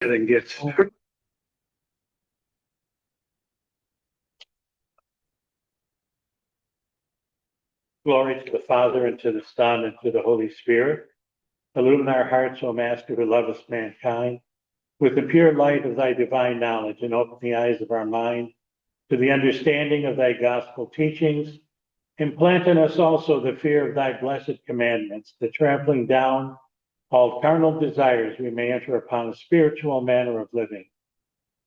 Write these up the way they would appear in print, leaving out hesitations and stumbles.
and gets glory to the Father and to the Son and to the Holy Spirit. Illumine our hearts, O Master, who lovest mankind, with the pure light of thy divine knowledge, and open the eyes of our mind to the understanding of thy gospel teachings. Implant in us also the fear of thy blessed commandments, that trampling down all carnal desires, we may enter upon a spiritual manner of living,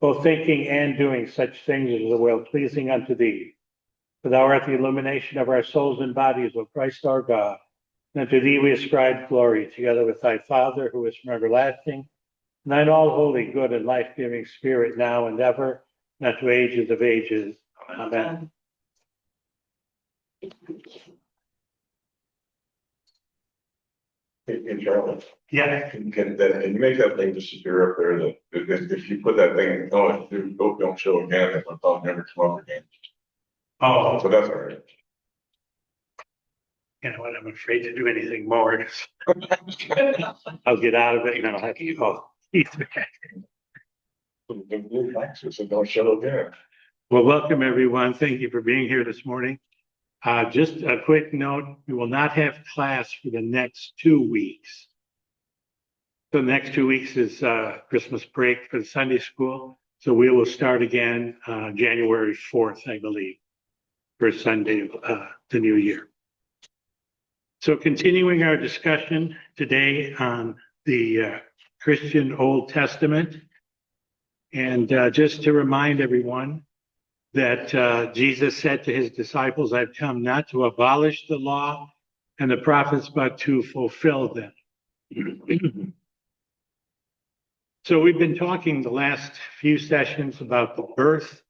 both thinking and doing such things as are well pleasing unto thee. For thou art the illumination of our souls and bodies, O Christ our God. And unto thee we ascribe glory, together with thy Father, who is from everlasting, and thine all holy, good, and life-giving Spirit, now and ever, and unto ages of ages. Amen. Hey, Charlie. Yeah. Can you make that thing disappear up there? That if you put that thing, don't show again, if I'm probably never come up again. Oh, So that's all right. you know what? I'm afraid to do anything more. I'll get out of it, and then I'll have to call Keith back. The blue boxes, so don't show again. Well, welcome everyone. Thank you for being here this morning. Just a quick note, we will not have class for the next 2 weeks. The next 2 weeks is Christmas break for the Sunday school. So we will start again January 4th, I believe, first Sunday of the new year. So continuing our discussion today on the Christian Old Testament. And just to remind everyone that Jesus said to his disciples, I've come not to abolish the law and the prophets, but to fulfill them. So we've been talking the last few sessions about the birth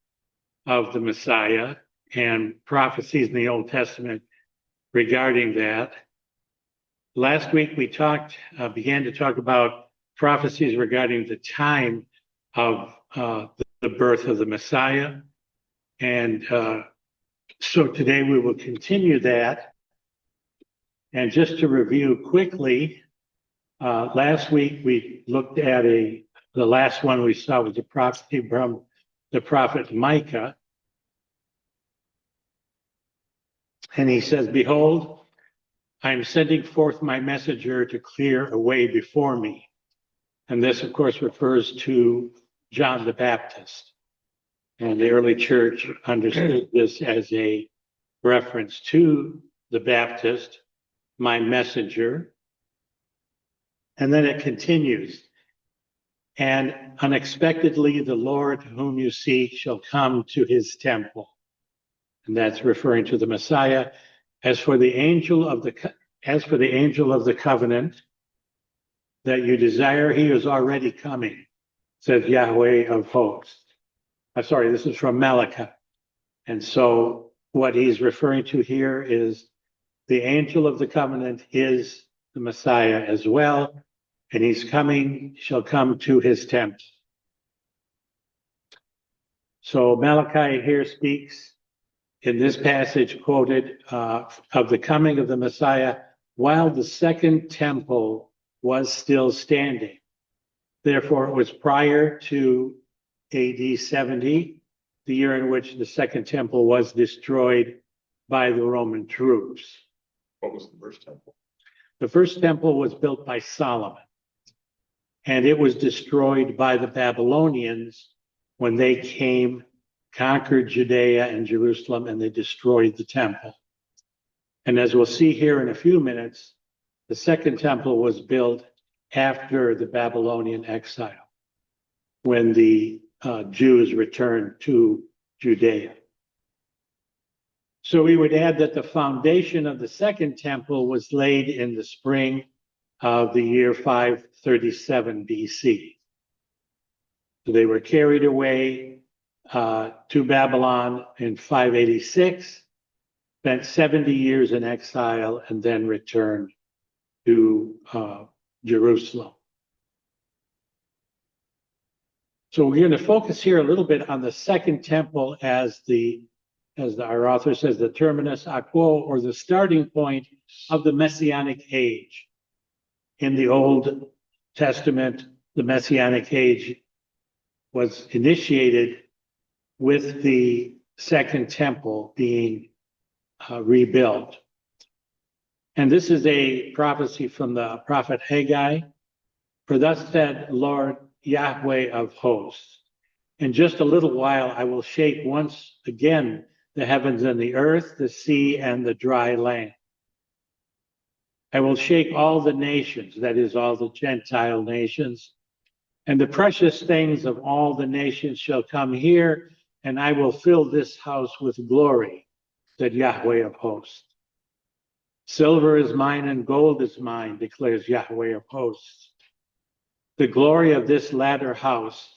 of the Messiah and prophecies in the Old Testament regarding that. Last week we began to talk about prophecies regarding the time of the birth of the Messiah. And so today we will continue that. And just to review quickly, last week we looked at the last one we saw was a prophecy from the prophet Micah. And he says, behold, I am sending forth my messenger to clear a way before me. And this, of course, refers to John the Baptist. And the early church understood this as a reference to the Baptist, my messenger. And then it continues. And unexpectedly, the Lord whom you seek shall come to his temple. And that's referring to the Messiah. As for the angel of the covenant that you desire, he is already coming, says Yahweh of hosts. I'm sorry, this is from Malachi. And so what he's referring to here is the angel of the covenant is the Messiah as well. And shall come to his temple. So Malachi here speaks in this passage quoted of the coming of the Messiah while the second temple was still standing. Therefore, it was prior to AD 70, the year in which the second temple was destroyed by the Roman troops. What was the first temple? The first temple was built by Solomon, and it was destroyed by the Babylonians when they came, conquered Judea and Jerusalem, and they destroyed the temple. And as we'll see here in a few minutes, the second temple was built after the Babylonian exile, when the Jews returned to Judea. So we would add that the foundation of the second temple was laid in the spring of the year 537 BC. So they were carried away to Babylon in 586, spent 70 years in exile, and then returned to Jerusalem. So we're going to focus here a little bit on the second temple as our author says, the terminus a quo, or the starting point of the Messianic age. In the Old Testament, the Messianic age was initiated with the Second Temple being rebuilt. And this is a prophecy from the prophet Haggai. For thus said Lord Yahweh of hosts, in just a little while I will shake once again the heavens and the earth, the sea and the dry land. I will shake all the nations, that is, all the Gentile nations, and the precious things of all the nations shall come here, and I will fill this house with glory, said Yahweh of hosts. Silver is mine and gold is mine, declares Yahweh of hosts. The glory of this latter house,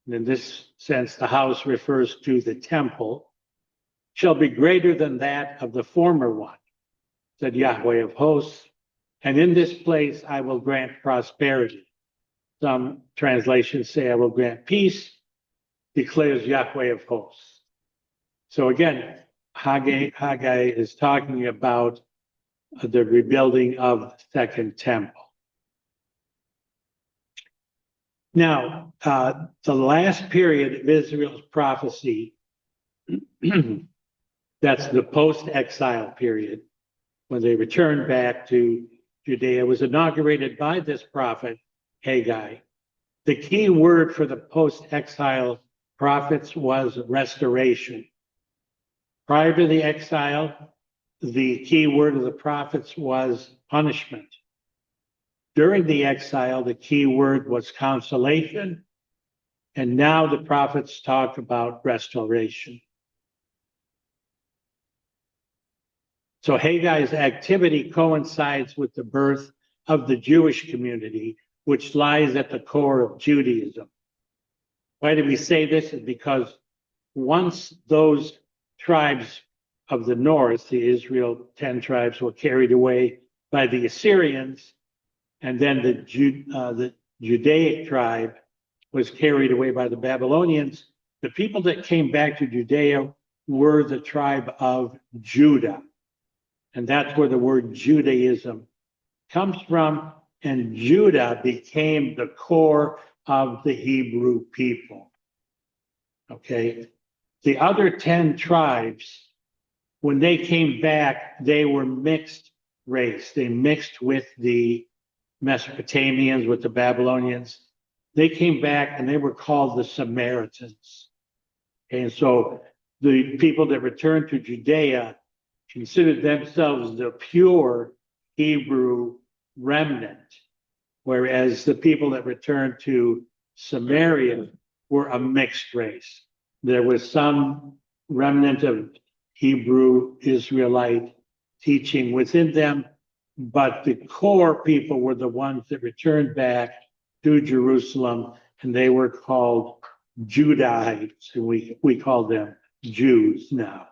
and in this sense the house refers to the temple, shall be greater than that of the former one, said Yahweh of hosts. And in this place I will grant prosperity. Some translations say I will grant peace, declares Yahweh of hosts. So again, Haggai is talking about the rebuilding of the Second Temple. Now, the last period of Israel's prophecy, that's the post-exile period, when they returned back to Judea, was inaugurated by this prophet, Haggai. The key word for the post-exile prophets was restoration. Prior to the exile, the key word of the prophets was punishment. During the exile, the key word was consolation, and now the prophets talk about restoration. So Haggai's activity coincides with the birth of the Jewish community, which lies at the core of Judaism. Why do we say this? Is because once those tribes of the north, the Israel 10 tribes, were carried away by the Assyrians, and then the Judaic tribe was carried away by the Babylonians, the people that came back to Judea were the tribe of Judah. And that's where the word Judaism comes from. And Judah became the core of the Hebrew people. Okay. The other 10 tribes, when they came back, they were mixed race. They mixed with the Mesopotamians, with the Babylonians. They came back and they were called the Samaritans. And so the people that returned to Judea considered themselves the pure Hebrew remnant, whereas the people that returned to Samaria were a mixed race. There was some remnant of Hebrew Israelite teaching within them, but the core people were the ones that returned back to Jerusalem, and they were called Judahites, and we call them Jews now.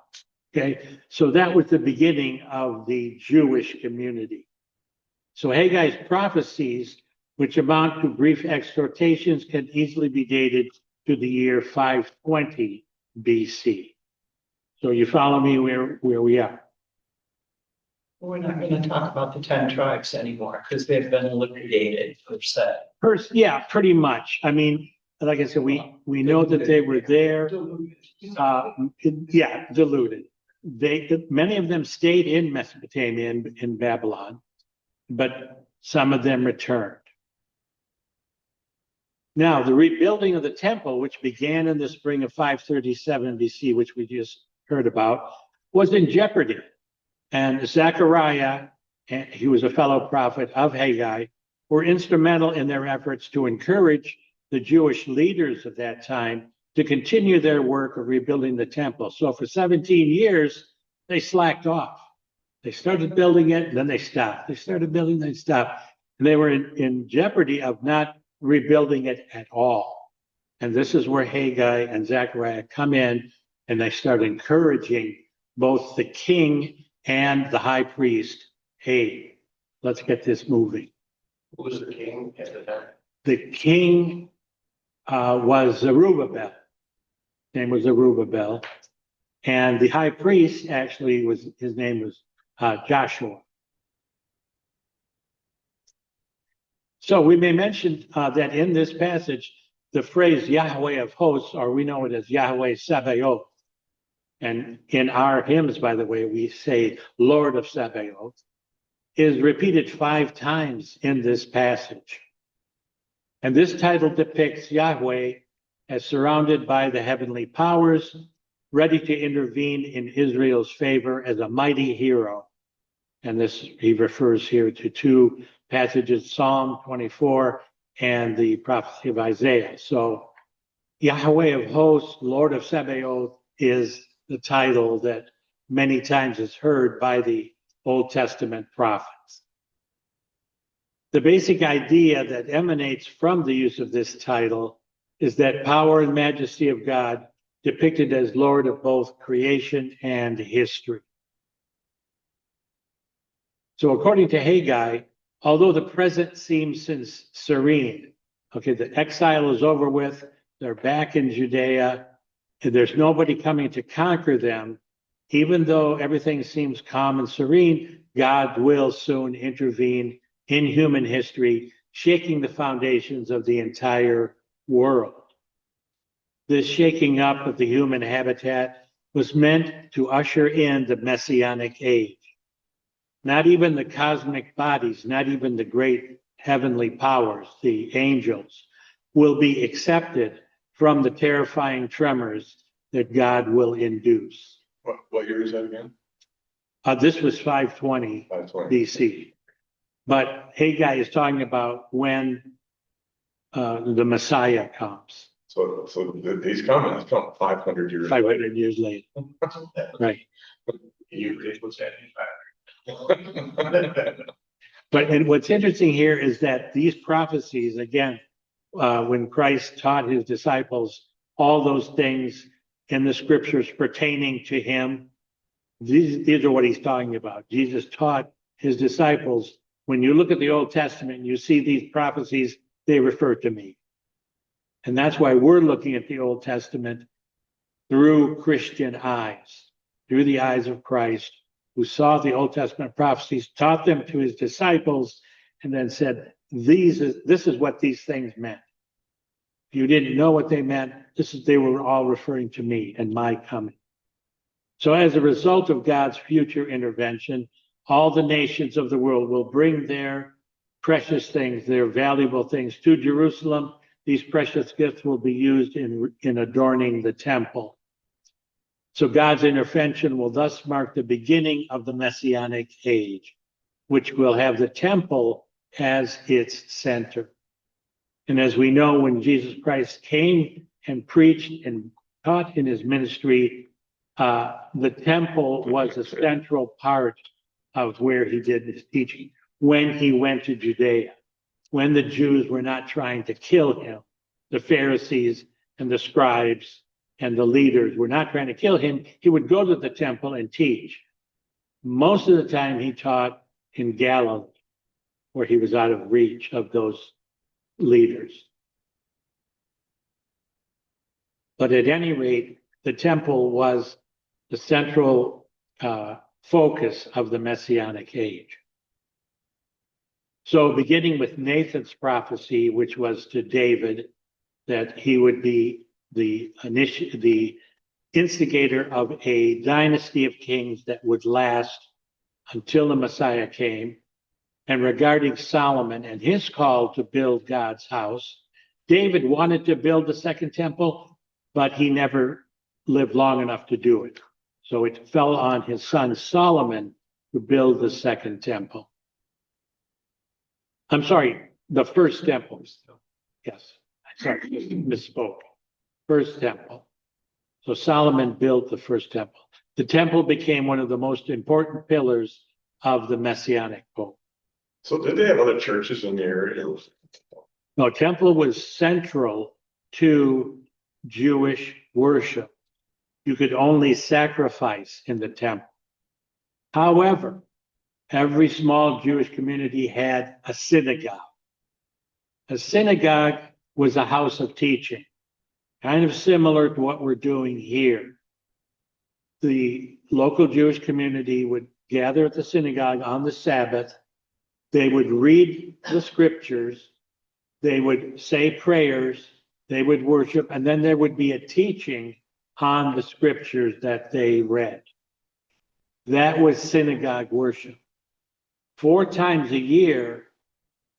Okay, so that was the beginning of the Jewish community. So Haggai's prophecies, which amount to brief exhortations, can easily be dated to the year 520 BC. So you follow me where we are? We're not going to talk about the 10 tribes anymore because they've been liquidated, per se. Yeah, pretty much. I mean, like I said, we know that they were there. Diluted. Many of them stayed in Mesopotamia in Babylon, but some of them returned. Now, the rebuilding of the temple, which began in the spring of 537 BC, which we just heard about, was in jeopardy. And Zechariah, and he was a fellow prophet of Haggai, were instrumental in their efforts to encourage the Jewish leaders of that time to continue their work of rebuilding the temple. So for 17 years, they slacked off. They started building it, and then they stopped. They started building, then they stopped. And they were in jeopardy of not rebuilding it at all. And this is where Haggai and Zechariah come in, and they start encouraging both the king and the high priest, hey, let's get this moving. Who was the king at the time? The king was Zerubbabel. His name was Zerubbabel. And the high priest actually his name was Joshua. So we may mention that in this passage, the phrase Yahweh of hosts, or we know it as Yahweh Sabaoth. And in our hymns, by the way, we say Lord of Sabaoth, is repeated 5 times in this passage. And this title depicts Yahweh as surrounded by the heavenly powers, ready to intervene in Israel's favor as a mighty hero. And this, he refers here to 2 passages, Psalm 24 and the prophecy of Isaiah. So Yahweh of hosts, Lord of Sabaoth is the title that many times is heard by the Old Testament prophets. The basic idea that emanates from the use of this title is that power and majesty of God depicted as Lord of both creation and history. So according to Haggai, although the present seems serene, okay, the exile is over with, they're back in Judea, and there's nobody coming to conquer them, even though everything seems calm and serene, God will soon intervene in human history, shaking the foundations of the entire world. This shaking up of the human habitat was meant to usher in the Messianic age. Not even the cosmic bodies, not even the great heavenly powers, the angels, will be accepted from the terrifying tremors that God will induce. What year is that again? This was 520 BC. But Haggai is talking about when the Messiah comes. So he's coming 500 years 500 years later. Right. You did what's happening But and what's interesting here is that these prophecies, again, when Christ taught his disciples all those things in the scriptures pertaining to him, these are what he's talking about. Jesus taught his disciples, when you look at the Old Testament and you see these prophecies, they refer to me. And that's why we're looking at the Old Testament through Christian eyes, through the eyes of Christ, who saw the Old Testament prophecies, taught them to his disciples, and then said, this is what these things meant. If you didn't know what they meant, they were all referring to me and my coming. So as a result of God's future intervention, all the nations of the world will bring their precious things, their valuable things to Jerusalem. These precious gifts will be used in adorning the temple. So God's intervention will thus mark the beginning of the Messianic age, which will have the temple as its center. And as we know, when Jesus Christ came and preached and taught in his ministry, the temple was a central part of where he did his teaching. When he went to Judea, when the Jews were not trying to kill him, the Pharisees and the scribes and the leaders were not trying to kill him, he would go to the temple and teach. Most of the time he taught in Galilee, where he was out of reach of those leaders. But at any rate, the temple was the central focus of the Messianic age. So beginning with Nathan's prophecy, which was to David, that he would be the instigator of a dynasty of kings that would last until the Messiah came, and regarding Solomon and his call to build God's house, David wanted to build the second temple, but he never lived long enough to do it. So it fell on his son Solomon to build the second temple. I'm sorry, the first temple. Yes, sorry, misspoke. First temple. So Solomon built the first temple. The temple became one of the most important pillars of the Messianic hope. So did they have other churches in the area? No, temple was central to Jewish worship. You could only sacrifice in the temple. However, every small Jewish community had a synagogue. A synagogue was a house of teaching, kind of similar to what we're doing here. The local Jewish community would gather at the synagogue on the Sabbath. They would read the scriptures They would say prayers, they would worship, and then there would be a teaching on the scriptures that they read. That was synagogue worship. 4 times a year,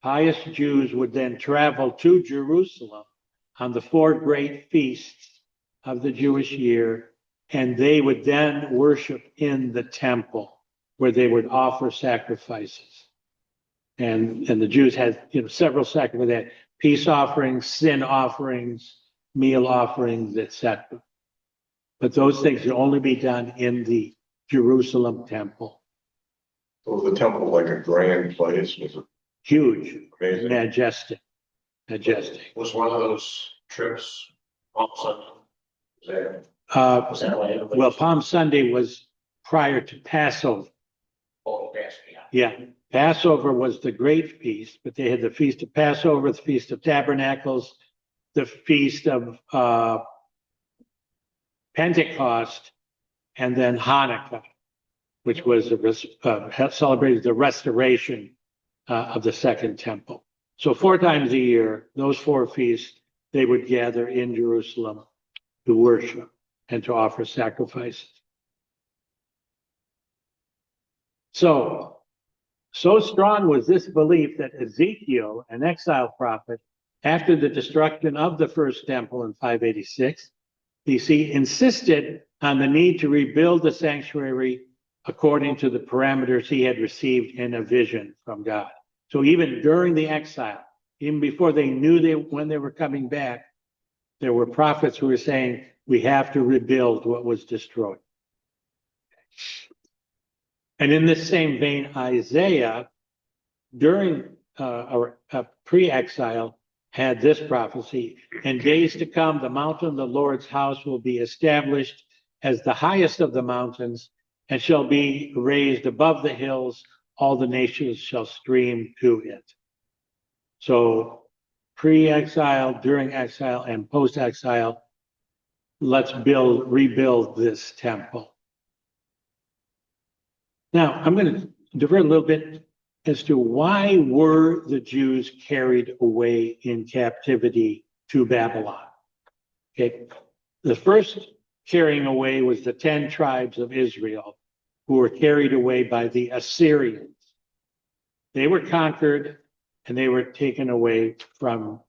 pious Jews would then travel to Jerusalem on the 4 great feasts of the Jewish year, and they would then worship in the temple where they would offer sacrifices. And the Jews had several sacrifices, peace offerings, sin offerings, meal offerings, etc. But those things could only be done in the Jerusalem temple. Was the temple like a grand place? Was it Huge, amazing? majestic. Was one of those trips also there? Was that why everybody? Well, Palm Sunday was prior to Passover. Oh, yes, yeah. Yeah, Passover was the great feast, but they had the Feast of Passover, the Feast of Tabernacles, the Feast of Pentecost, and then Hanukkah, which was celebrated the restoration of the Second Temple. So 4 times a year, those 4 feasts, they would gather in Jerusalem to worship and to offer sacrifices. So strong was this belief that Ezekiel, an exile prophet, after the destruction of the first temple in 586 BC, insisted on the need to rebuild the sanctuary according to the parameters he had received in a vision from God. So even during the exile, even before they knew when they were coming back, there were prophets who were saying, we have to rebuild what was destroyed. And in this same vein, Isaiah, during pre-exile, had this prophecy: in days to come, the mountain of the Lord's house will be established as the highest of the mountains and shall be raised above the hills. All the nations shall stream to it. So pre-exile, during exile, and post-exile, let's rebuild this temple. Now, I'm going to divert a little bit as to why were the Jews carried away in captivity to Babylon. Okay, the first carrying away was the 10 tribes of Israel, who were carried away by the Assyrians. They were conquered and they were taken away from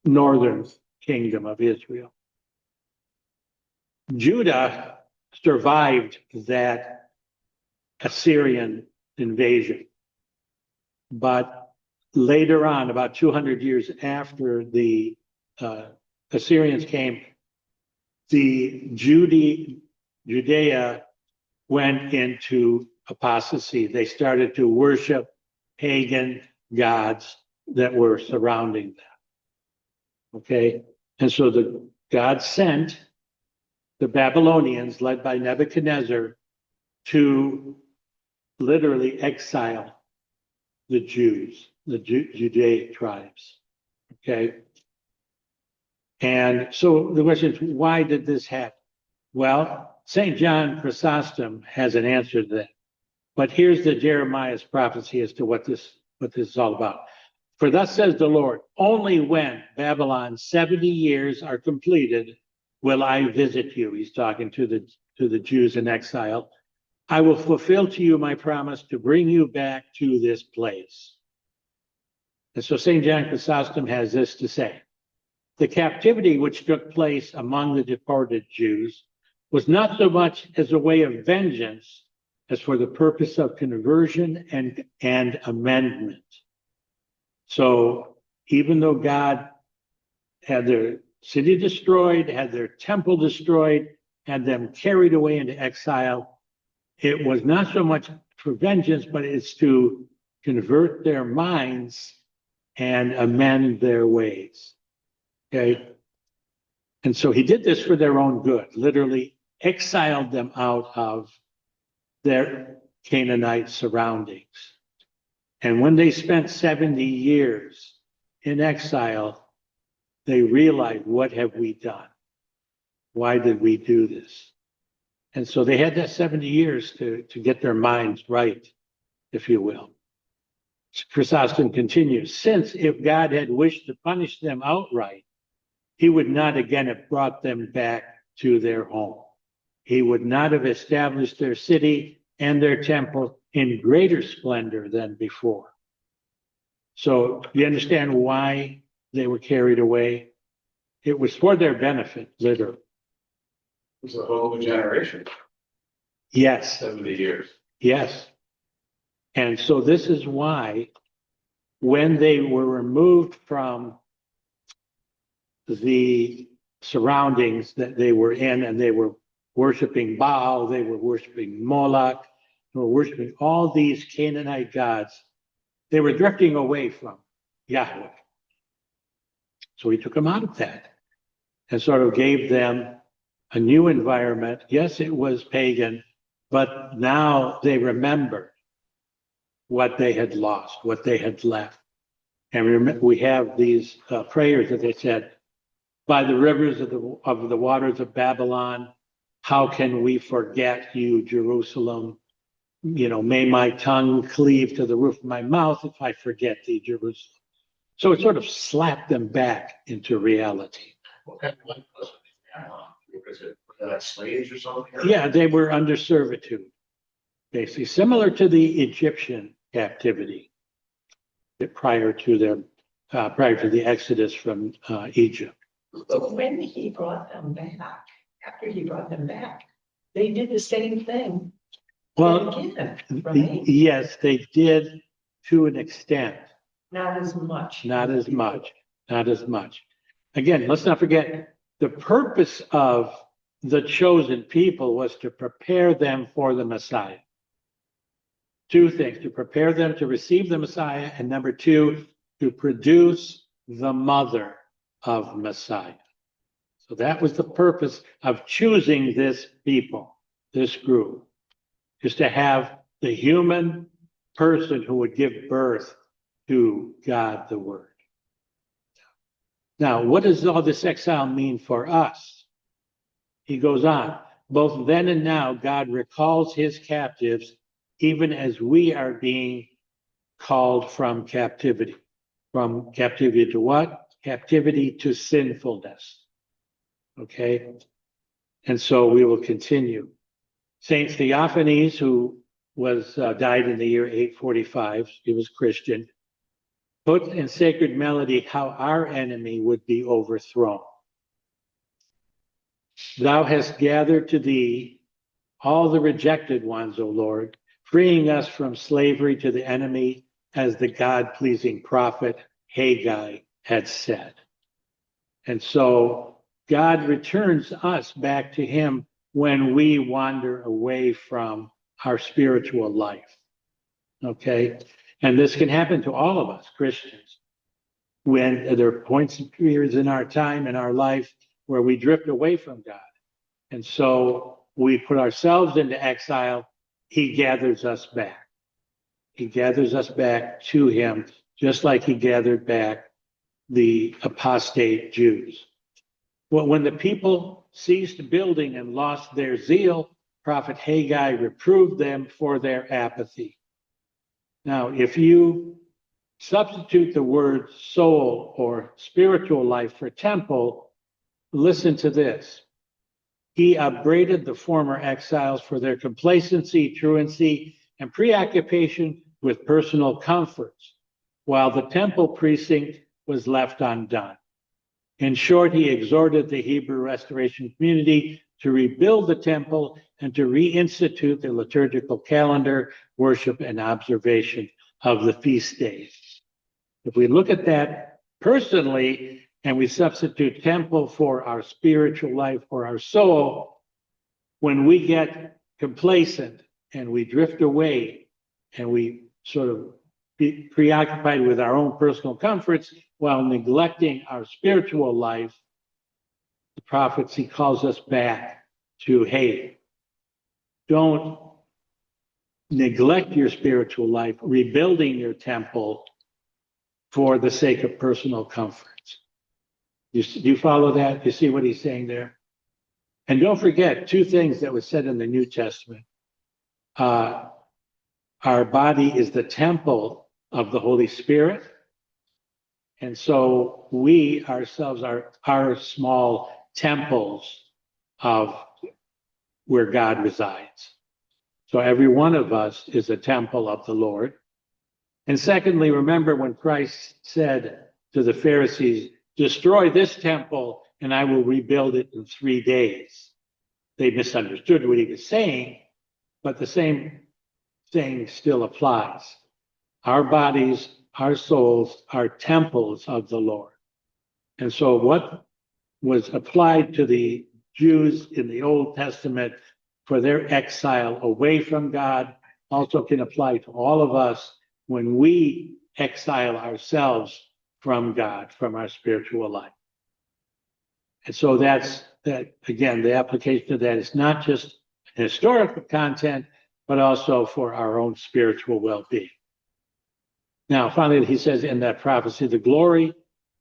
northern kingdom of Israel. Judah survived that Assyrian invasion. But later on, about 200 years after the Assyrians came, the Judea went into apostasy. They started to worship pagan gods that were surrounding them. Okay? And so God sent the Babylonians, led by Nebuchadnezzar, to literally exile the Jews, the Judaic tribes. Okay? And so the question is, why did this happen? Well, St. John Chrysostom has an answer to that. But here's the Jeremiah's prophecy as to what this is all about. For thus says the Lord, only when Babylon's 70 years are completed will I visit you. He's talking to the Jews in exile. I will fulfill to you my promise to bring you back to this place. And so St. John Chrysostom has this to say: the captivity which took place among the deported Jews was not so much as a way of vengeance as for the purpose of conversion and amendment. So even though God had their city destroyed, had their temple destroyed, had them carried away into exile, it was not so much for vengeance, but it's to convert their minds and amend their ways. Okay? And so he did this for their own good, literally exiled them out of their Canaanite surroundings. And when they spent 70 years in exile, they realized, what have we done? Why did we do this? And so they had that 70 years to get their minds right, if you will. Chrysostom continues, since if God had wished to punish them outright, he would not again have brought them back to their home. He would not have established their city and their temple in greater splendor than before. So you understand why they were carried away? It was for their benefit, literally. It was a whole new generation, Yes, 70 years. yes. And so this is why when they were removed from the surroundings that they were in and they were worshiping Baal, they were worshiping Moloch, they were worshiping all these Canaanite gods, they were drifting away from Yahweh. So he took them out of that and sort of gave them a new environment. Yes, it was pagan, but now they remembered what they had lost, what they had left. And we have these prayers that they said, by the rivers of the waters of Babylon, how can we forget you, Jerusalem? You know, may my tongue cleave to the roof of my mouth if I forget thee, Jerusalem. So it sort of slapped them back into reality. What kind of life was it? Was it like slaves or something? Yeah, they were under servitude, basically, similar to the Egyptian captivity prior to the exodus from Egypt. But when he brought them back, after he brought them back, they did the same thing. Well, again, right? yes, they did to an extent. Not as much. Not as much. Not as much. Again, let's not forget the purpose of the chosen people was to prepare them for the Messiah. Two things, to prepare them to receive the Messiah, and number two, to produce the mother of Messiah. So that was the purpose of choosing this people, this group, is to have the human person who would give birth to God the Word. Now, what does all this exile mean for us? He goes on, both then and now, God recalls his captives, even as we are being called from captivity. From captivity to what? Captivity to sinfulness. Okay? And so we will continue. Saint Theophanes, who was died in the year 845, he was Christian, put in sacred melody how our enemy would be overthrown. Thou hast gathered to thee all the rejected ones, O Lord, freeing us from slavery to the enemy, as the God-pleasing prophet Haggai had said. And so God returns us back to him when we wander away from our spiritual life. Okay? And this can happen to all of us, Christians, when there are points and periods in our time, in our life, where we drift away from God. And so we put ourselves into exile. He gathers us back. He gathers us back to him, just like he gathered back the apostate Jews. Well, when the people ceased building and lost their zeal, prophet Haggai reproved them for their apathy. Now, if you substitute the word soul or spiritual life for temple, listen to this. He upbraided the former exiles for their complacency, truancy, and preoccupation with personal comforts, while the temple precinct was left undone. In short, he exhorted the Hebrew Restoration community to rebuild the temple and to reinstitute the liturgical calendar, worship, and observation of the feast days. If we look at that personally and we substitute temple for our spiritual life or our soul, when we get complacent and we drift away and we sort of be preoccupied with our own personal comforts while neglecting our spiritual life, the prophecy calls us back to, hey, don't neglect your spiritual life, rebuilding your temple for the sake of personal comforts. Do you follow that? You see what he's saying there? And don't forget two things that was said in the New Testament. Our body is the temple of the Holy Spirit. And so we ourselves are our small temples of where God resides. So every one of us is a temple of the Lord. And secondly, remember when Christ said to the Pharisees, destroy this temple and I will rebuild it in 3 days. They misunderstood what he was saying, but the same thing still applies. Our bodies, our souls are temples of the Lord. And so what was applied to the Jews in the Old Testament for their exile away from God also can apply to all of us when we exile ourselves from God, from our spiritual life. And so that's that, again, the application of that is not just historical content, but also for our own spiritual well-being. Now, finally, he says in that prophecy, the glory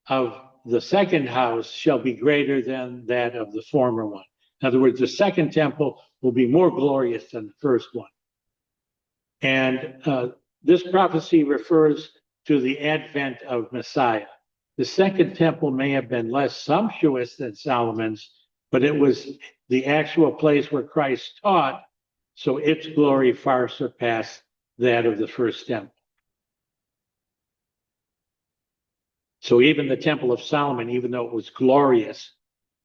of the second house shall be greater than that of the former one. In other words, the second temple will be more glorious than the first one. And this prophecy refers to the advent of Messiah. The second temple may have been less sumptuous than Solomon's, but it was the actual place where Christ taught, so its glory far surpassed that of the first temple. So even the Temple of Solomon, even though it was glorious,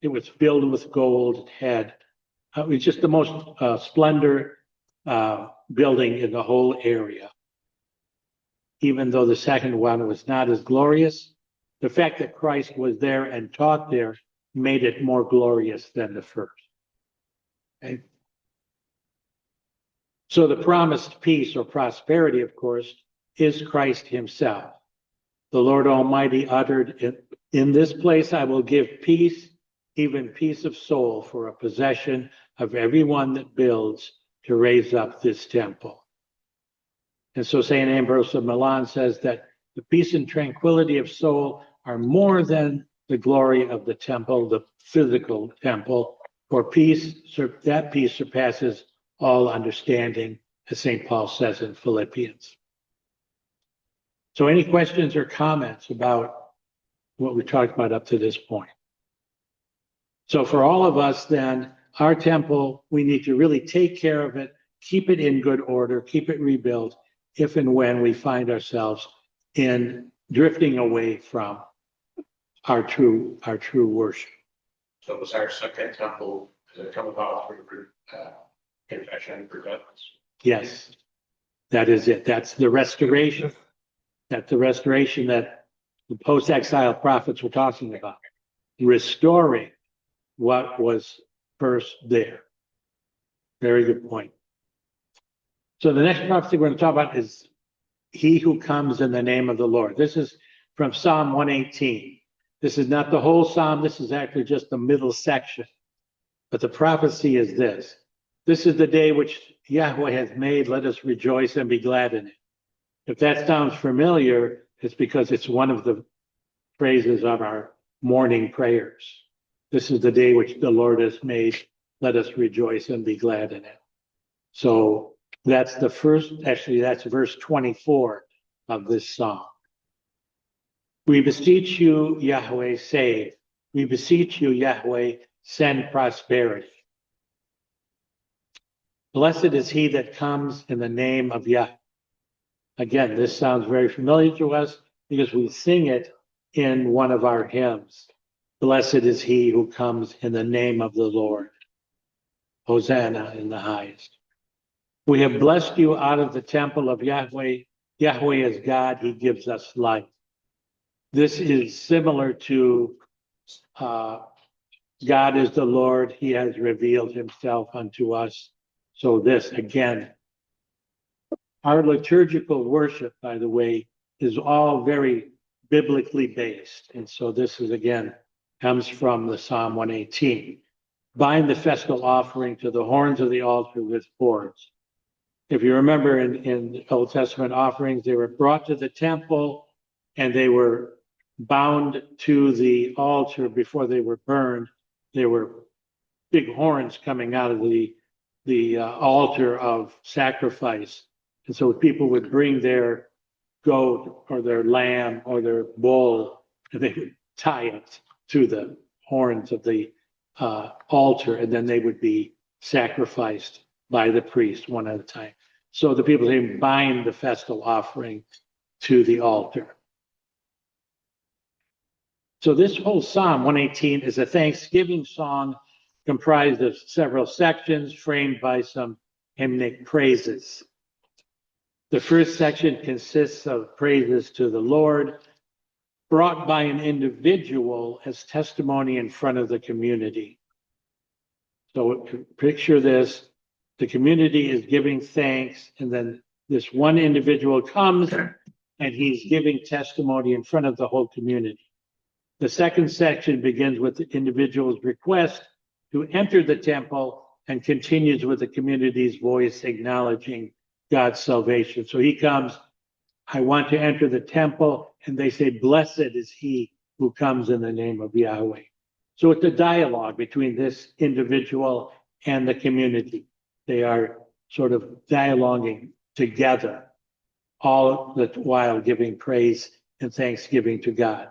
it was filled with gold, it was just the most splendor building in the whole area. Even though the second one was not as glorious, the fact that Christ was there and taught there made it more glorious than the first. Okay? So the promised peace or prosperity, of course, is Christ himself. The Lord Almighty uttered, in this place I will give peace, even peace of soul, for a possession of everyone that builds to raise up this temple. And so St. Ambrose of Milan says that the peace and tranquility of soul are more than the glory of the temple, the physical temple, for that peace surpasses all understanding, as St. Paul says in Philippians. So any questions or comments about what we talked about up to this point? So for all of us then, our temple, we need to really take care of it, keep it in good order, keep it rebuilt, if and when we find ourselves in drifting away from our true worship. So it was our second temple, does it come about through confession and repentance? Yes, that is it. That's the restoration. That's the restoration that the post-exile prophets were talking about. Restoring what was first there. Very good point. So the next prophecy we're going to talk about is he who comes in the name of the Lord. This is from Psalm 118. This is not the whole psalm. This is actually just the middle section. But the prophecy is this. This is the day which Yahweh has made. Let us rejoice and be glad in it. If that sounds familiar, it's because it's one of the phrases of our morning prayers. This is the day which the Lord has made. Let us rejoice and be glad in it. So that's the first, actually, that's verse 24 of this psalm. We beseech you, Yahweh, save. We beseech you, Yahweh, send prosperity. Blessed is he that comes in the name of Yahweh. Again, this sounds very familiar to us because we sing it in one of our hymns. Blessed is he who comes in the name of the Lord. Hosanna in the highest. We have blessed you out of the temple of Yahweh. Yahweh is God. He gives us life. This is similar to God is the Lord. He has revealed himself unto us. So this, again, our liturgical worship, by the way, is all very biblically based. And so this is, again, comes from the Psalm 118. Bind the festal offering to the horns of the altar with cords. If you remember in the Old Testament offerings, they were brought to the temple and they were bound to the altar before they were burned. There were big horns coming out of the altar of sacrifice. And so people would bring their goat or their lamb or their bull, and they would tie it to the horns of the altar, and then they would be sacrificed by the priest one at a time. So the people didn't bind the festal offering to the altar. So this whole Psalm 118 is a thanksgiving song comprised of several sections framed by some hymnic praises. The first section consists of praises to the Lord, brought by an individual as testimony in front of the community. So picture this, the community is giving thanks, and then this one individual comes and he's giving testimony in front of the whole community. The second section begins with the individual's request to enter the temple and continues with the community's voice acknowledging God's salvation. So he comes, I want to enter the temple, and they say, blessed is he who comes in the name of Yahweh. So it's a dialogue between this individual and the community. They are sort of dialoguing together, all the while giving praise and thanksgiving to God.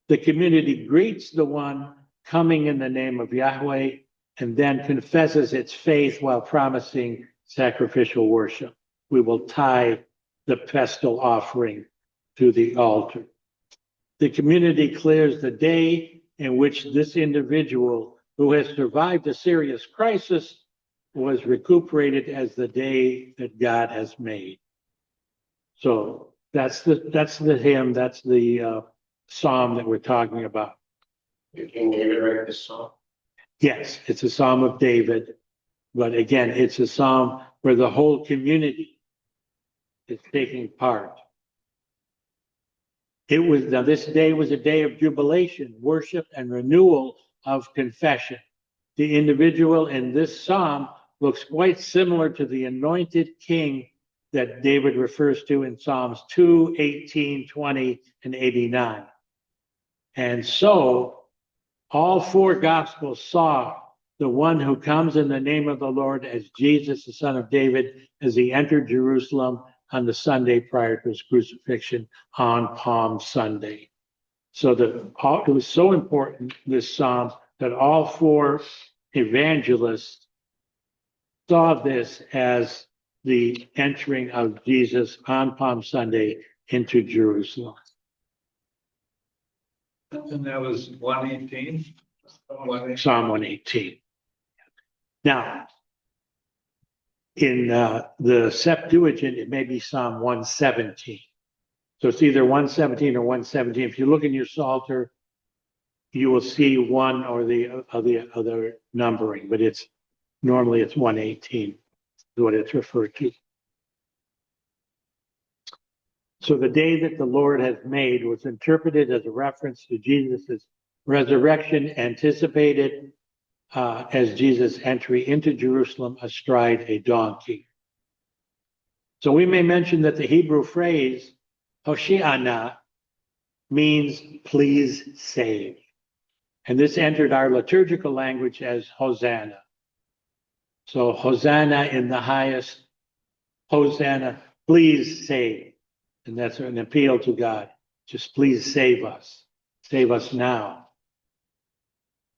The community greets the one coming in the name of Yahweh and then confesses its faith while promising sacrificial worship. We will tie the festal offering to the altar. The community clears the day in which this individual who has survived a serious crisis was recuperated as the day that God has made. So that's the hymn, that's the psalm that we're talking about. Did King David write this song? Yes, it's a psalm of David, but again, it's a psalm where the whole community is taking part. This day was a day of jubilation, worship, and renewal of confession. The individual in this psalm looks quite similar to the anointed king that David refers to in Psalms 2, 18, 20, and 89. And so all four gospels saw the one who comes in the name of the Lord as Jesus, the son of David, as he entered Jerusalem on the Sunday prior to his crucifixion on Palm Sunday. So it was so important, this psalm, that all four evangelists saw this as the entering of Jesus on Palm Sunday into Jerusalem. And that was 118? Psalm 118. Now, in the Septuagint, it may be Psalm 117. So it's either 117 or 117. If you look in your Psalter, you will see one or the other numbering, but normally it's 118 is what it's referred to. So the day that the Lord has made was interpreted as a reference to Jesus' resurrection, anticipated as Jesus' entry into Jerusalem astride a donkey. So we may mention that the Hebrew phrase Hoshi'ana means please save. And this entered our liturgical language as Hosanna. So Hosanna in the highest, Hosanna, please save. And that's an appeal to God. Just please save us. Save us now.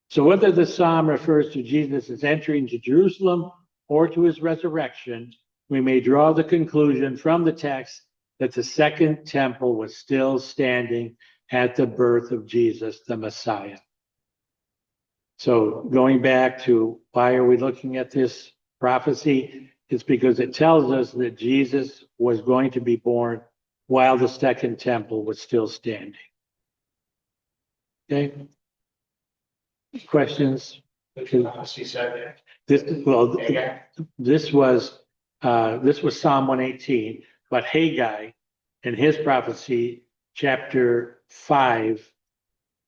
So whether the psalm refers to Jesus' entry into Jerusalem or to his resurrection, we may draw the conclusion from the text that the second temple was still standing at the birth of Jesus, the Messiah. So going back to why are we looking at this prophecy? It's because it tells us that Jesus was going to be born while the second temple was still standing. Okay? Questions? Prophecy said This was Psalm 118, but Haggai in his prophecy, chapter 5,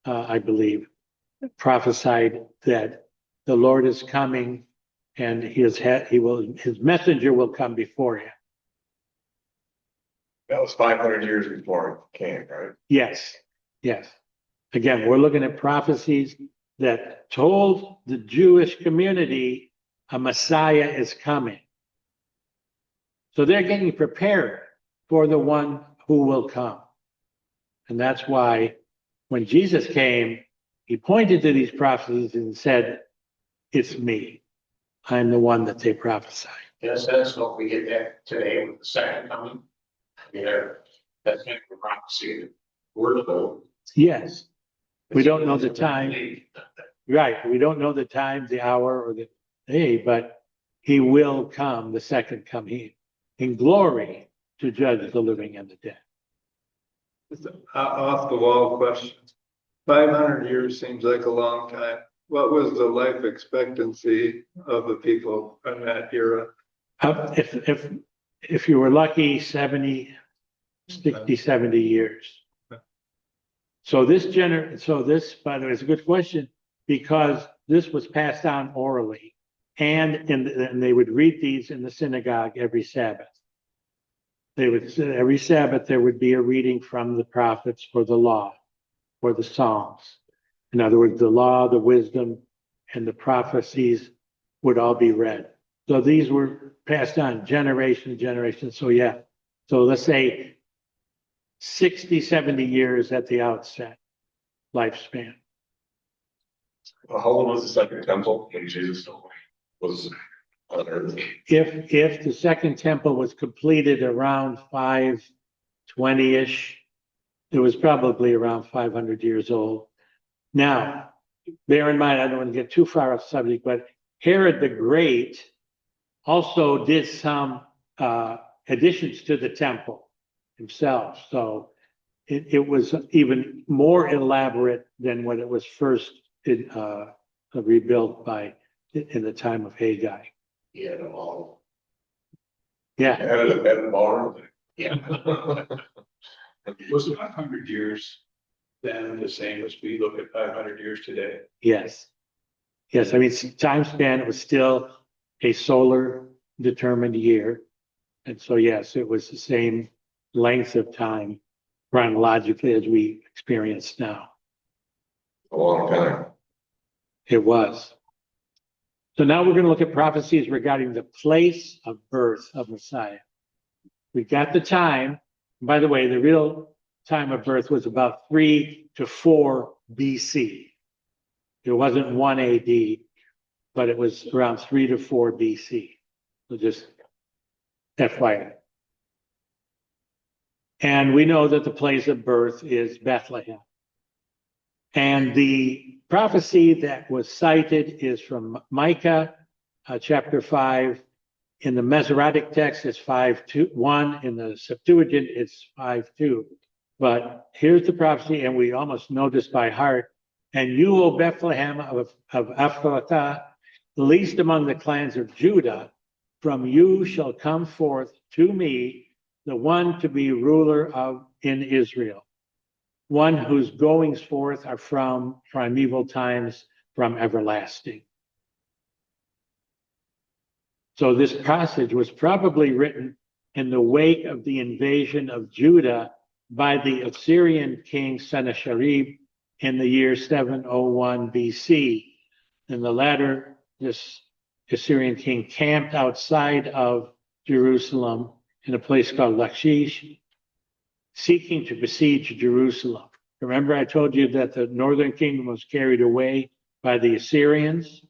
I believe, prophesied that the Lord is coming and his messenger will come before him. That was 500 years before it came, right? Yes. Again, we're looking at prophecies that told the Jewish community a Messiah is coming. So they're getting prepared for the one who will come. And that's why when Jesus came, he pointed to these prophecies and said, it's me. I'm the one that they prophesy. In a sense, don't we get that today with the second coming? I mean, that's kind of a prophecy. We're told. Yes. We don't know the time. Right. We don't know the time, the hour, or the day, but he will come, the second coming, in glory to judge the living and the dead. It's an off the wall question. 500 years seems like a long time. What was the life expectancy of the people in that era? If you were lucky, 60, 70 years. So this, by the way, is a good question, because this was passed down orally, and they would read these in the synagogue every Sabbath. Every Sabbath there would be a reading from the prophets or the law or the Psalms. In other words, the law, the wisdom, and the prophecies would all be read. So these were passed on generation to generation. So yeah, so let's say 60, 70 years at the outset, lifespan. How old was the second temple when Jesus was on earth? If the second temple was completed around 520-ish, it was probably around 500 years old. Now, bear in mind, I don't want to get too far off subject, but Herod the Great also did some additions to the temple himself. So it was even more elaborate than when it was first rebuilt in the time of Haggai. Yeah, the all. Yeah. At the bar. Yeah. Was 500 years then the same as we look at 500 years today? Yes. Yes. I mean, time span was still a solar determined year. And so, yes, it was the same length of time chronologically as we experience now. A long time. It was. So now we're going to look at prophecies regarding the place of birth of Messiah. We got the time. By the way, the real time of birth was about 3 to 4 BC. It wasn't 1 AD, but it was around 3 to 4 BC. So just FYI. And we know that the place of birth is Bethlehem. And the prophecy that was cited is from Micah chapter 5. In the Masoretic text, it's 5:1. In the Septuagint, it's 5:2. But here's the prophecy, and we almost know this by heart. And you, O Bethlehem of Ephrathah, the least among the clans of Judah, from you shall come forth to me the one to be ruler in Israel, one whose goings forth are from primeval times, from everlasting. So this passage was probably written in the wake of the invasion of Judah by the Assyrian king Sennacherib in the year 701 BC. In the latter, this Assyrian king camped outside of Jerusalem in a place called Lachish, seeking to besiege Jerusalem. Remember, I told you that the northern kingdom was carried away by the Assyrians?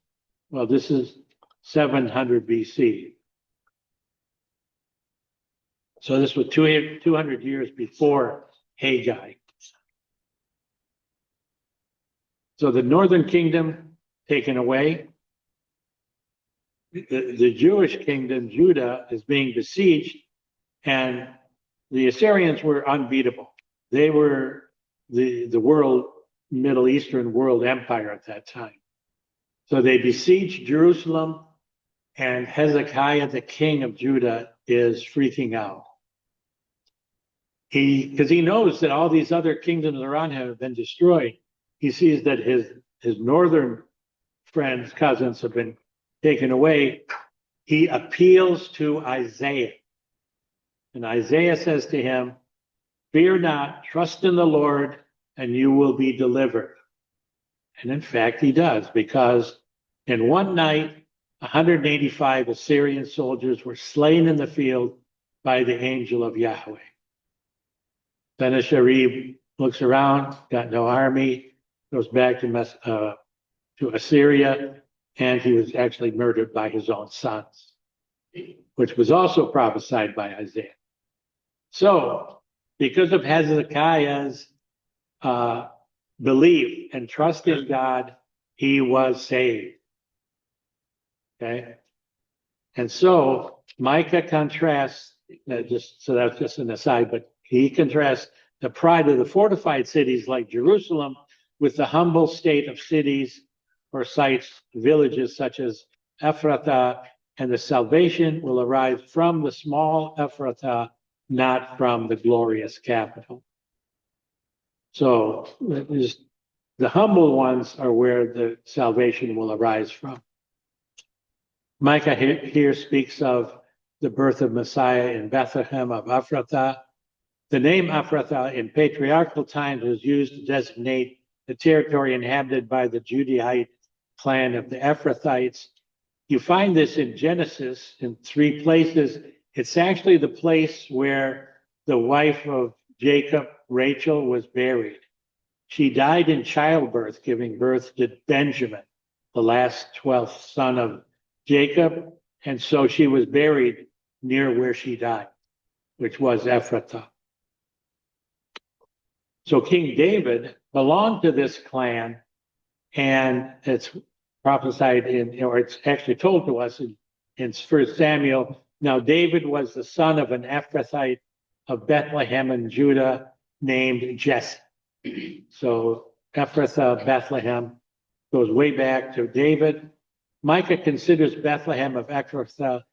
Well, this is 700 BC. So this was 200 years before Haggai. So the northern kingdom taken away. The Jewish kingdom, Judah, is being besieged, and the Assyrians were unbeatable. They were the Middle Eastern world empire at that time. So they besieged Jerusalem, and Hezekiah, the king of Judah, is freaking out. Because he knows that all these other kingdoms around him have been destroyed. He sees that his northern friends, cousins, have been taken away. He appeals to Isaiah. And Isaiah says to him, "Fear not, trust in the Lord, and you will be delivered." And in fact, he does, because in one night, 185 Assyrian soldiers were slain in the field by the angel of Yahweh. Sennacherib looks around, got no army, goes back to Assyria, and he was actually murdered by his own sons, which was also prophesied by Isaiah. So, because of Hezekiah's belief and trust in God, he was saved. Okay? And so, Micah contrasts, that's just an aside, but he contrasts the pride of the fortified cities like Jerusalem with the humble state of cities or sites, villages such as Ephrathah, and the salvation will arise from the small Ephrathah, not from the glorious capital. So the humble ones are where the salvation will arise from. Micah here speaks of the birth of Messiah in Bethlehem of Ephrathah. The name Ephrathah in patriarchal times was used to designate the territory inhabited by the Judahite clan of the Ephrathites. You find this in Genesis in 3 places. It's actually the place where the wife of Jacob, Rachel, was buried. She died in childbirth, giving birth to Benjamin, the last 12th son of Jacob. And so she was buried near where she died, which was Ephrathah. So King David belonged to this clan, and it's prophesied or it's actually told to us in 1 Samuel. Now David was the son of an Ephrathite of Bethlehem in Judah named Jesse. So Ephrathah, Bethlehem, goes way back to David. Micah considers Bethlehem of Ephrathah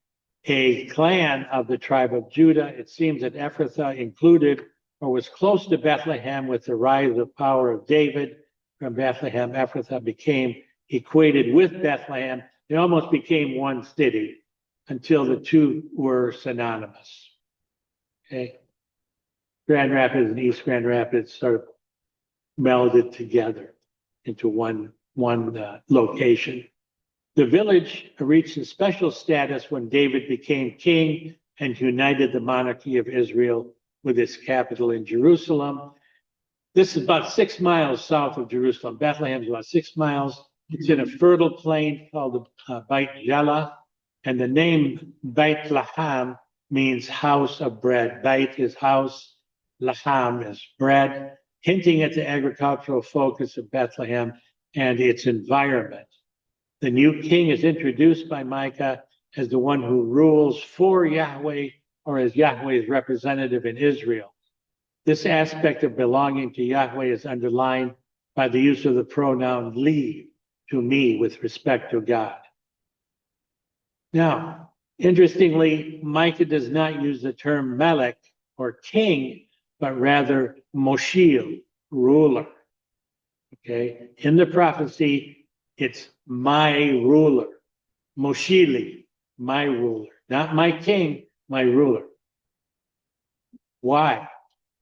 a clan of the tribe of Judah. It seems that Ephrathah included or was close to Bethlehem with the rise of power of David. From Bethlehem, Ephrathah became equated with Bethlehem. They almost became one city until the two were synonymous. Okay. Grand Rapids and East Grand Rapids sort of melded together into one location. The village reached a special status when David became king and united the monarchy of Israel with its capital in Jerusalem. This is about 6 miles south of Jerusalem. Bethlehem is about 6 miles. It's in a fertile plain called Beit Jala, and the name Beit Laham means house of bread. Beit is house, Laham is bread, hinting at the agricultural focus of Bethlehem and its environment. The new king is introduced by Micah as the one who rules for Yahweh, or as Yahweh's representative in Israel. This aspect of belonging to Yahweh is underlined by the use of the pronoun li, to me, with respect to God. Now, interestingly, Micah does not use the term melech, or king, but rather moshil, ruler. Okay, in the prophecy, it's my ruler, moshili, my ruler, not my king, my ruler. Why?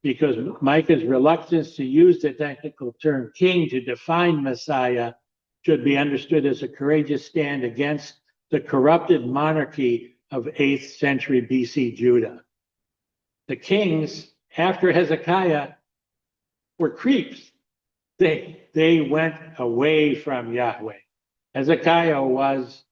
Because Micah's reluctance to use the technical term king to define Messiah should be understood as a courageous stand against the corrupted monarchy of 8th century BC Judah. The kings, after Hezekiah, were creeps. They went away from Yahweh. Hezekiah was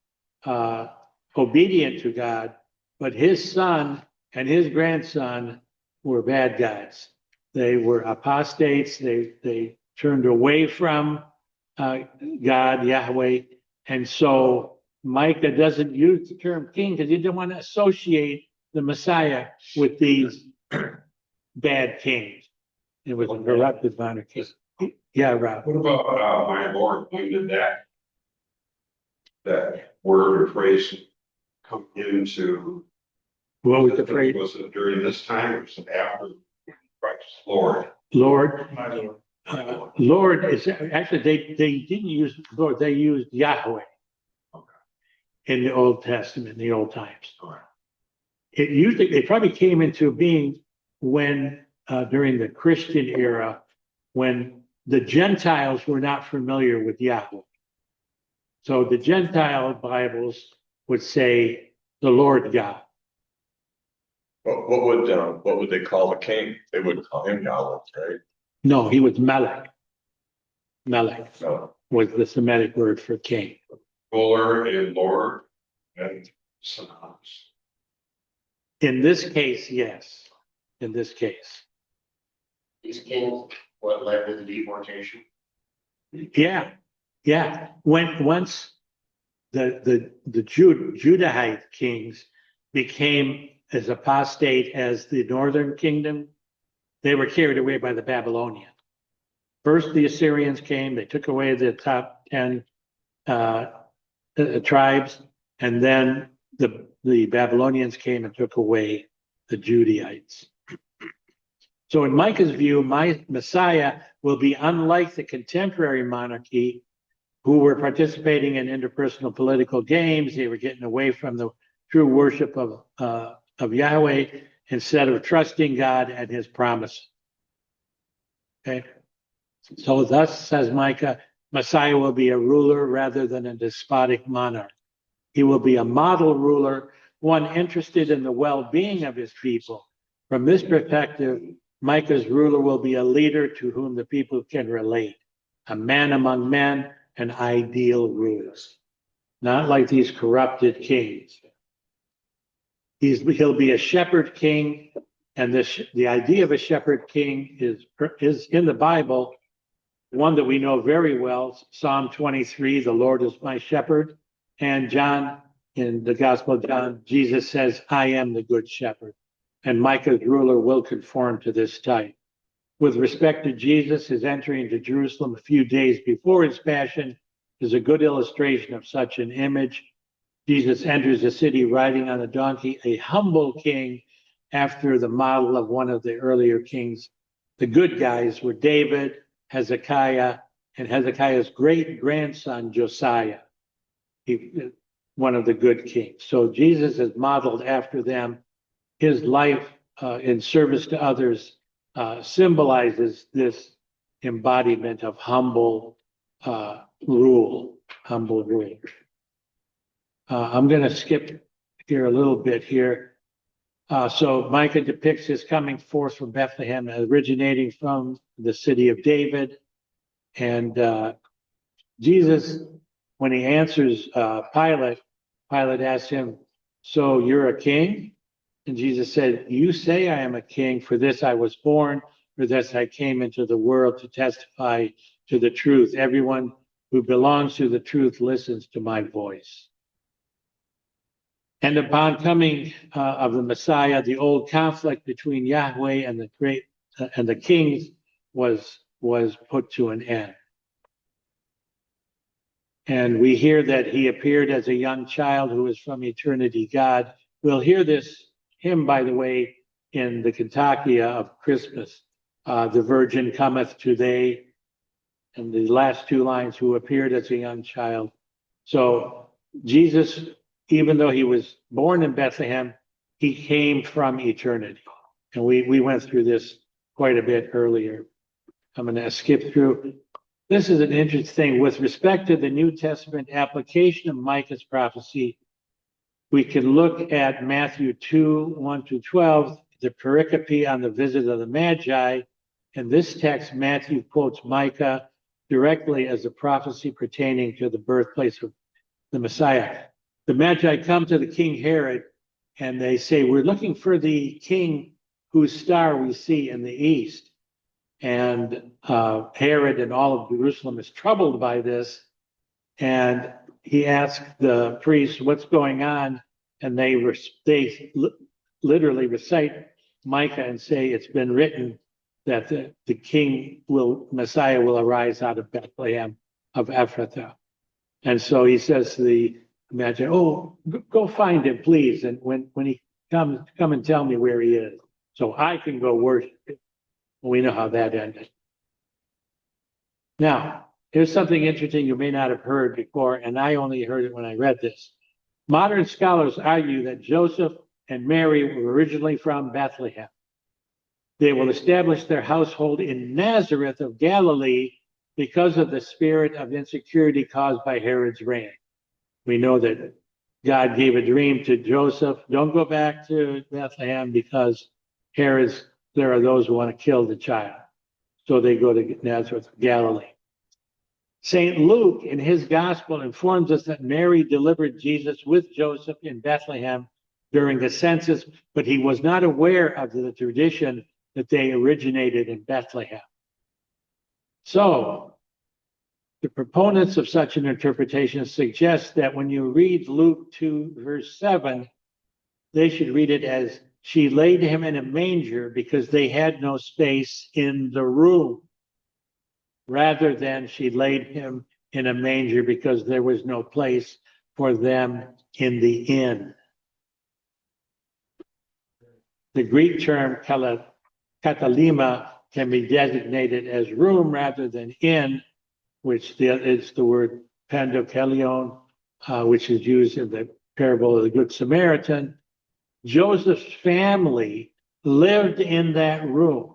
obedient to God, but his son and his grandson were bad guys. They were apostates. They turned away from God, Yahweh. And so Micah doesn't use the term king because he didn't want to associate the Messiah with these bad kings. It was a corrupted monarchy. Yeah, Rob. What about my Lord? When did that word or phrase come into? What was the phrase? Was it during this time or was it after Christ? Lord. Lord. My Lord. Lord is actually they didn't use Lord, they used Yahweh. Okay. In the Old Testament, in the old times. All right. It probably came into being when during the Christian era, when the Gentiles were not familiar with Yahweh. So the Gentile Bibles would say the Lord God. What would they call the king? They would call him Yahweh, right? No, he was Melech. Melech No, was the Semitic word for king. Ruler and Lord and synonymous. In this case, yes. In this case. These kings, what led to the deportation? Yeah. Yeah. Once the Judahite kings became as apostate as the northern kingdom, they were carried away by the Babylonians. First, the Assyrians came, they took away the top 10 tribes, and then the Babylonians came and took away the Judaites. So in Micah's view, my Messiah will be unlike the contemporary monarchy who were participating in interpersonal political games. They were getting away from the true worship of Yahweh instead of trusting God and his promise. Okay. So thus, says Micah, Messiah will be a ruler rather than a despotic monarch. He will be a model ruler, one interested in the well-being of his people. From this perspective, Micah's ruler will be a leader to whom the people can relate, a man among men, an ideal ruler, not like these corrupted kings. He'll be a shepherd king, and the idea of a shepherd king is in the Bible, one that we know very well, Psalm 23, the Lord is my shepherd. And John, in the Gospel of John, Jesus says, I am the good shepherd. And Micah's ruler will conform to this type. With respect to Jesus, his entry into Jerusalem a few days before his passion is a good illustration of such an image. Jesus enters the city riding on a donkey, a humble king, after the model of one of the earlier kings. The good guys were David, Hezekiah, and Hezekiah's great grandson, Josiah, one of the good kings. So Jesus is modeled after them. His life in service to others symbolizes this embodiment of humble rule. I'm going to skip here a little bit here. So Micah depicts his coming forth from Bethlehem, originating from the city of David. And Jesus, when he answers Pilate asks him, so you're a king? And Jesus said, you say I am a king, for this I was born, for this I came into the world to testify to the truth. Everyone who belongs to the truth listens to my voice. And upon coming of the Messiah, the old conflict between Yahweh and the kings was put to an end. And we hear that he appeared as a young child who is from eternity God. We'll hear this hymn, by the way, in the Cantakia of Christmas. The Virgin cometh today, and the last two lines, who appeared as a young child. So Jesus, even though he was born in Bethlehem, he came from eternity. And we went through this quite a bit earlier. I'm going to skip through. This is an interesting thing. With respect to the New Testament application of Micah's prophecy, we can look at Matthew 2, 1-12, the pericope on the visit of the Magi. In this text, Matthew quotes Micah directly as a prophecy pertaining to the birthplace of the Messiah. The Magi come to the King Herod and they say, we're looking for the king whose star we see in the east. And Herod and all of Jerusalem is troubled by this. And he asked the priests, what's going on? And they literally recite Micah and say, it's been written that the Messiah will arise out of Bethlehem of Ephrathah. And so he says to the Magi, oh, go find him, please. And when he comes, come and tell me where he is so I can go worship him. We know how that ended. Now, here's something interesting you may not have heard before, and I only heard it when I read this. Modern scholars argue that Joseph and Mary were originally from Bethlehem. They will establish their household in Nazareth of Galilee because of the spirit of insecurity caused by Herod's reign. We know that God gave a dream to Joseph. Don't go back to Bethlehem because there are those who want to kill the child. So they go to Nazareth, Galilee. St. Luke, in his gospel, informs us that Mary delivered Jesus with Joseph in Bethlehem during the census, but he was not aware of the tradition that they originated in Bethlehem. So, the proponents of such an interpretation suggest that when you read Luke 2, verse 7, they should read it as, she laid him in a manger because they had no space in the room, rather than she laid him in a manger because there was no place for them in the inn. The Greek term katalima can be designated as room rather than inn, which is the word pandokelion, which is used in the parable of the Good Samaritan. Joseph's family lived in that room,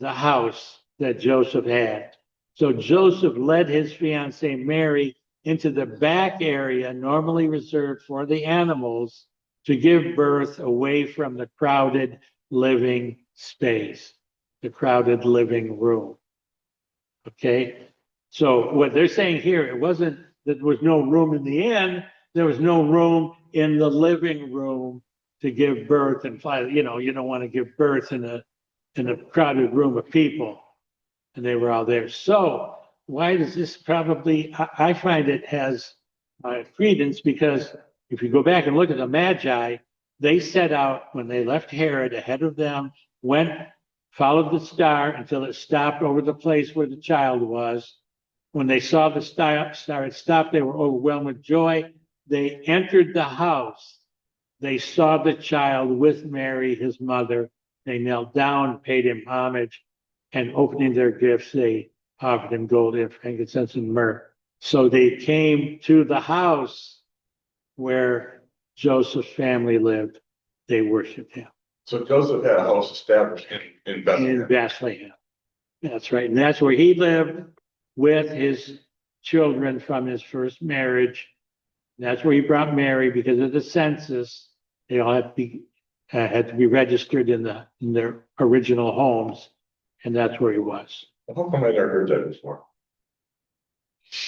the house that Joseph had. So Joseph led his fiancée Mary into the back area normally reserved for the animals to give birth away from the crowded living space, the crowded living room. Okay? So what they're saying here, it wasn't that there was no room in the inn, there was no room in the living room to give birth and fly. You don't want to give birth in a crowded room of people. And they were all there. So why does this probably, I find it has credence because if you go back and look at the Magi, they set out when they left Herod ahead of them, followed the star until it stopped over the place where the child was. When they saw the star had stopped, they were overwhelmed with joy. They entered the house. They saw the child with Mary, his mother. They knelt down, paid him homage, and opening their gifts, they offered him gold and frankincense and myrrh. So they came to the house where Joseph's family lived. They worshiped him. So Joseph had a house established in Bethlehem. In Bethlehem. That's right. And that's where he lived with his children from his first marriage. And that's where he brought Mary because of the census. They all had to be registered in their original homes. And that's where he was. How come I never heard that before?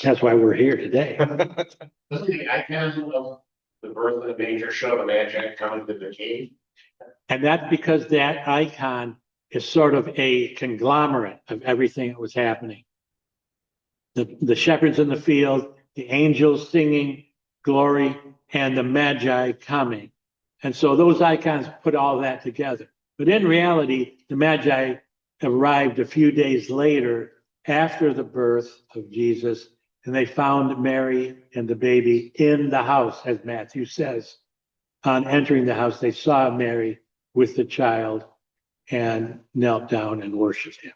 That's why we're here today. Doesn't the icon of the birth of the manger show the Magi coming to the king? And that's because that icon is sort of a conglomerate of everything that was happening. The shepherds in the field, the angels singing glory, and the Magi coming. And so those icons put all that together. But in reality, the Magi arrived a few days later after the birth of Jesus, and they found Mary and the baby in the house, as Matthew says. On entering the house, they saw Mary with the child and knelt down and worshiped him.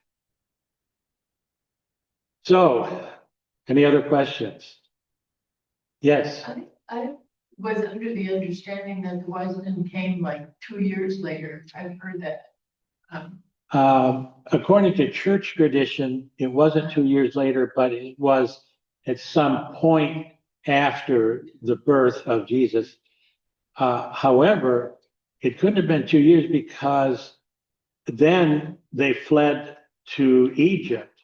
So, any other questions? Yes. I was under the understanding that the wise men came like 2 years later. I've heard that. According to church tradition, it wasn't 2 years later, but it was at some point after the birth of Jesus. However, it couldn't have been 2 years because then they fled to Egypt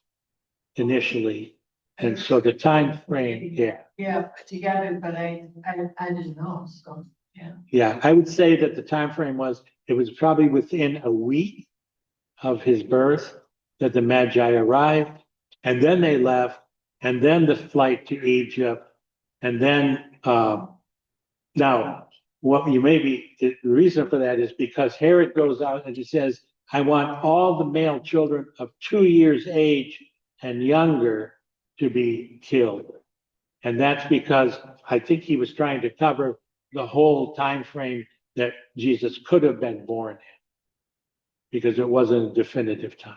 initially. And so the time frame, yeah. Yeah, together, but I didn't know, so, yeah. Yeah, I would say that the time frame it was probably within a week of his birth that the Magi arrived, and then they left, and then the flight to Egypt, and then now what you may be, the reason for that is because Herod goes out and he says, I want all the male children of 2 years age and younger to be killed. And that's because I think he was trying to cover the whole time frame that Jesus could have been born in, because it wasn't a definitive time.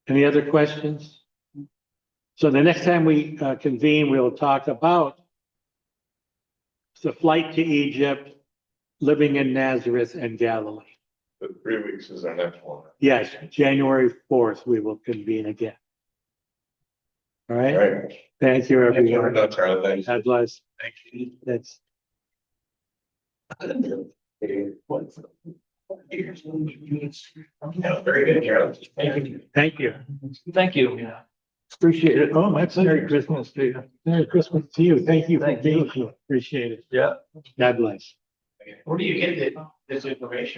Any other questions? So the next time we convene, we'll talk about the flight to Egypt, living in Nazareth and Galilee. The 3 weeks is our next one. Yes, January 4th, we will convene again. All All right, right. thank you, Thank you, everyone. Charlie. Thanks. God bless. Thank you. That's. Yeah, very good, Charlie. Thank you. Thank you. Thank you. Appreciate it. Oh, my pleasure. Merry Christmas to you. Merry Christmas to you. Thank you for Thank being you. here. Appreciate it. Yeah. God bless. Where do you get this information?